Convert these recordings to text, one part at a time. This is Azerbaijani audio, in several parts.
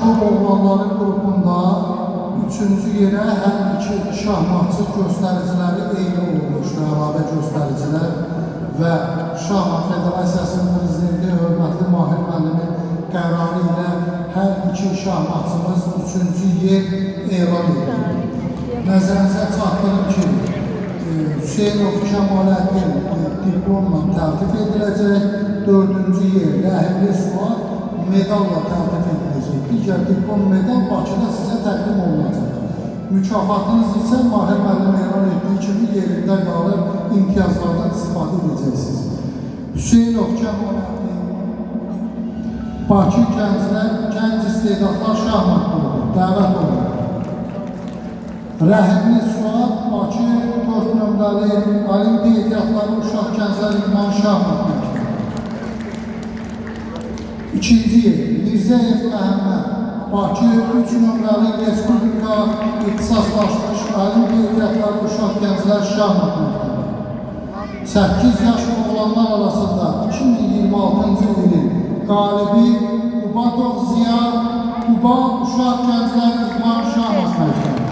Şahmatlı oğlanların qrupunda 3-cü yerə hər iki şahmatçı göstəriciləri eyni olmuşdur, əlavə göstəricilər və Şahmat Federasiyasının prezidenti hörmətli Mahir müəllimin qərarı ilə hər iki şahmatçımız 3-cü yer elan edilir. Nəzərinizə çatdırım ki, Hüseynov Kəmaləddin diplomla təltif ediləcək, 4-cü yer Rəhimli Suat medalla təltif ediləcək. Digər diplom medal Bakıda sizə təqdim olunacaq. Mükafatınız isə Mahir müəllim elan etdiyi kimi yerində qalır, imtiyazlardan istifadə edəcəksiniz. Hüseynov Kəmaləddin Bakı Gənc İstedadlar Şahmat qrupu dəvət olunur. Rəhimli Suat Bakı 4 nömrəli Olimpiya ehtiyatları uşaq gənclər idman şahmat məktəbi. 2-ci yer Mirzəyev Məhəmməd Bakı 3 nömrəli Respublika ixtisaslaşmış Olimpiya ehtiyatları uşaq gənclər şahmat məktəbi. 8 yaş oğlanlar arasında 2026-cı ilin qalibi Qubadov Ziya Quba uşaq gənclər idman şahmat məktəbi.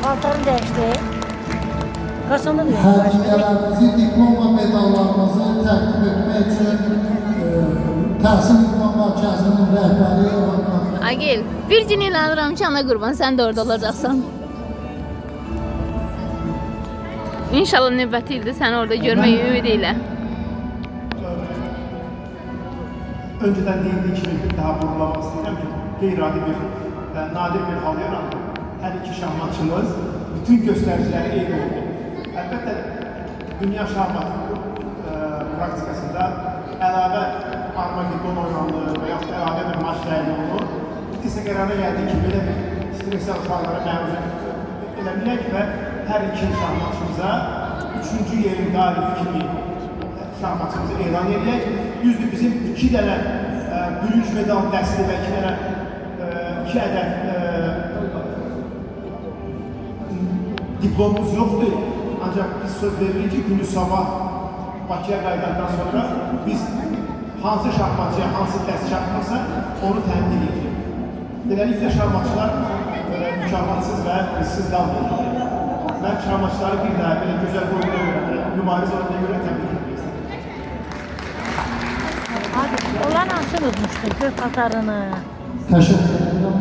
Paltarı dəyişdi. Qaçanda da Hədiyyələrimizi, diplom və medallarımızı təqdim etmək üçün Təhsil İdman Mərkəzinin rəhbəri Agil, bir gün inanıram ki, ana qurban, sən də orada olacaqsan. İnşallah növbəti ildə səni orada görmək ümidi ilə. Önceden değindiği kimi bir daha vurgulamak istedim ki qeyri-adi bir, nadir bir hal yarandı. Hər iki şahmatçımız bütün göstəriciləri eyni oldu. Əlbəttə, dünya şahmat praktikasında əlavə armagedon oynanılır və yaxud əlavə bir maç təyin olunur. Biz isə qərara gəldik ki, belə bir stresel hallara məruz eləməyək və hər iki şahmatçımıza 3-cü yerin qalibi kimi şahmatçımızı elan edək. Düzdür, bizim 2 dənə bürünc medal dəsti və 2 ədəd diplomumuz yoxdur. Ancaq biz söz veririk ki, günü sabah Bakıya qayıdandan sonra biz hansı şahmatçıya, hansı dəst çatmırsa onu təmin edirik. Beləliklə şahmatçılar mükafatsız və risksiz qalmıyor. Mən şahmatçıları bir daha belə gözəl boyuna görə, mübariz olana görə təbrik etmək istəyirəm. Onlar nasıl unutmuşdun gök paltarını? Təşəkkür edirəm.